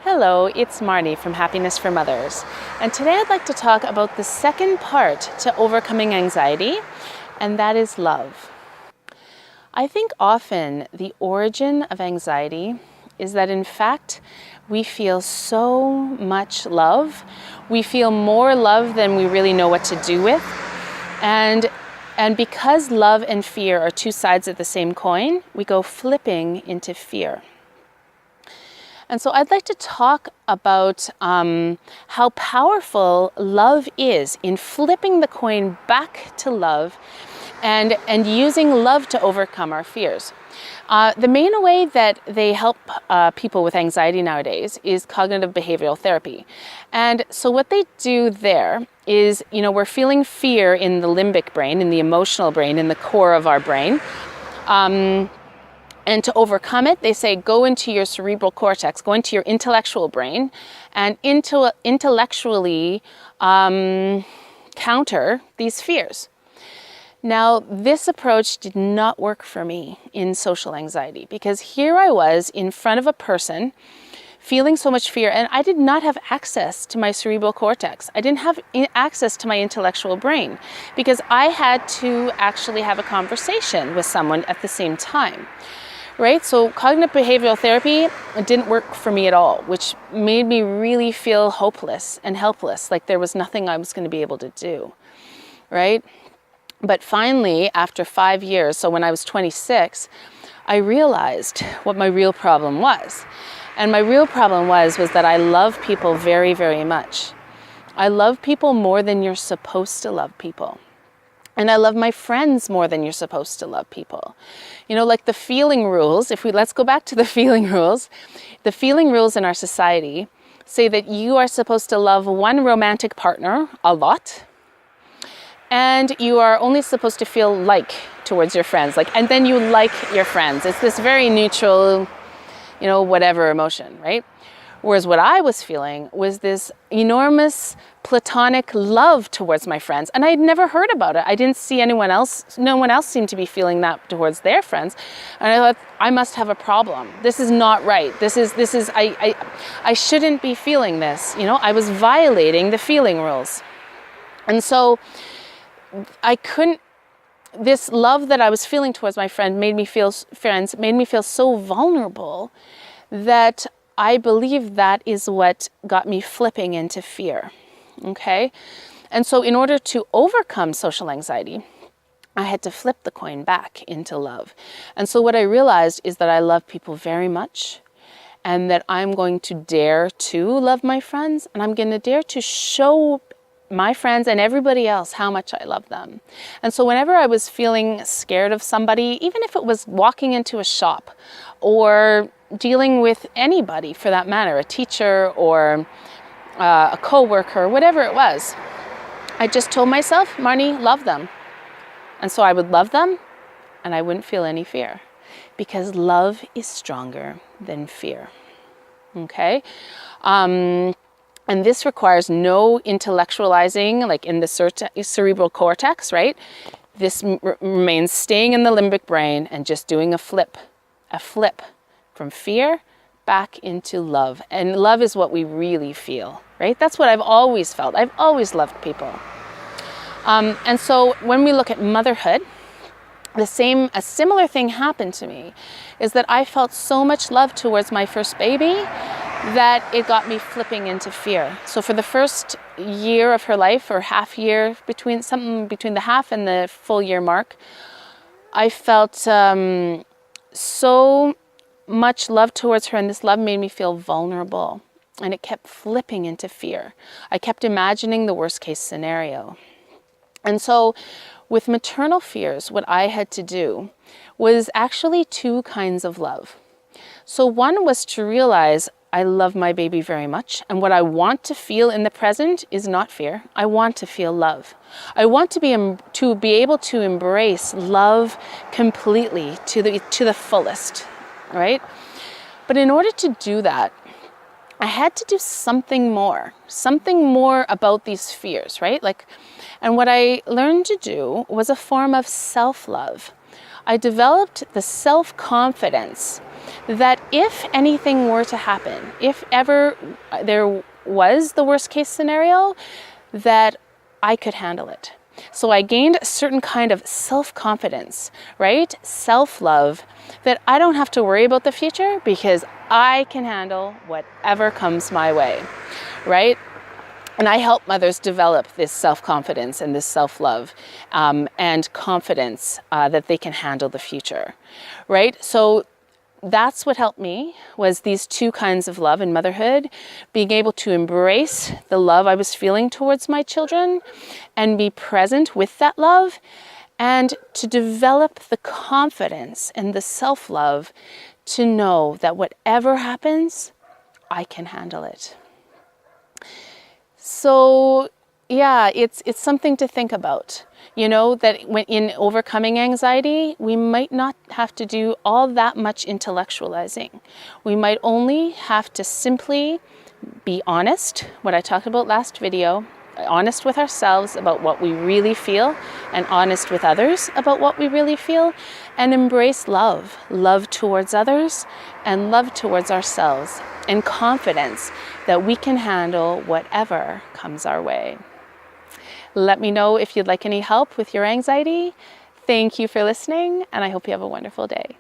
Hello, it's Marnie from Happiness for Mothers, and today I'd like to talk about the second part to overcoming anxiety, and that is love. I think often the origin of anxiety is that in fact we feel so much love. We feel more love than we really know what to do with, and because love and fear are two sides of the same coin, we go flipping into fear. And so I'd like to talk about how powerful love is in flipping the coin back to love and using love to overcome our fears. The main way that they help people with anxiety nowadays is Cognitive-Behavioural Therapy. And so what they do there is, we're feeling fear in the limbic brain, in the emotional brain, in the core of our brain. And to overcome it, they say, go into your cerebral cortex, go into your intellectual brain, and intellectually counter these fears. Now, this approach did not work for me in social anxiety, because here I was in front of a person feeling so much fear, and I did not have access to my cerebral cortex. I didn't have access to my intellectual brain, because I had to actually have a conversation with someone at the same time. Right? So cognitive behavioral therapy didn't work for me at all, which made me really feel hopeless and helpless, like there was nothing I was going to be able to do, right? But finally, after 5 years, so when I was 26, I realized what my real problem was. And my real problem was that I love people very, very much. I love people more than you're supposed to love people. And I love my friends more than you're supposed to love people. Like the feeling rules, let's go back to the feeling rules. The feeling rules in our society say that you are supposed to love one romantic partner a lot, and you are only supposed to feel like towards your friends, and then you like your friends. It's this very neutral, whatever emotion, right? Whereas what I was feeling was this enormous platonic love towards my friends. And I had never heard about it. I didn't see no one else seemed to be feeling that towards their friends. And I thought, I must have a problem. This is not right. I shouldn't be feeling this. I was violating the feeling rules. And so this love that I was feeling towards my friends made me feel so vulnerable that I believe that is what got me flipping into fear, okay? And so in order to overcome social anxiety, I had to flip the coin back into love. And so what I realized is that I love people very much, and that I'm going to dare to love my friends, and I'm going to dare to show my friends and everybody else how much I love them. And so whenever I was feeling scared of somebody, even if it was walking into a shop or dealing with anybody for that matter, a teacher or a coworker, whatever it was, I just told myself, Marnie, love them. And so I would love them and I wouldn't feel any fear, because love is stronger than fear. Okay? And this requires no intellectualizing, like in the cerebral cortex, right? This remains staying in the limbic brain and just doing a flip from fear back into love. And love is what we really feel, right? That's what I've always felt. I've always loved people. And so when we look at motherhood, a similar thing happened to me, is that I felt so much love towards my first baby that it got me flipping into fear. So for the first year of her life, or half year, between the half and the full year mark, I felt so much love towards her, and this love made me feel vulnerable, and it kept flipping into fear. I kept imagining the worst case scenario. And so with maternal fears, what I had to do was actually two kinds of love. So one was to realize I love my baby very much, and what I want to feel in the present is not fear. I want to feel love. I want to be able to embrace love completely to the fullest, right? But in order to do that, I had to do something more about these fears, right? And what I learned to do was a form of self-love. I developed the self-confidence that if anything were to happen, if ever there was the worst case scenario, that I could handle it. So I gained a certain kind of self-confidence, right? Self-love, that I don't have to worry about the future because I can handle whatever comes my way, right? And I help mothers develop this self-confidence and this self-love and confidence that they can handle the future, right? So that's what helped me, was these two kinds of love in motherhood, being able to embrace the love I was feeling towards my children and be present with that love, and to develop the confidence and the self-love to know that whatever happens, I can handle it. So yeah, it's something to think about. You know, that when in overcoming anxiety, we might not have to do all that much intellectualizing. We might only have to simply be honest, what I talked about last video, honest with ourselves about what we really feel, and honest with others about what we really feel, and embrace love, love towards others and love towards ourselves, and confidence that we can handle whatever comes our way. Let me know if you'd like any help with your anxiety. Thank you for listening, and I hope you have a wonderful day.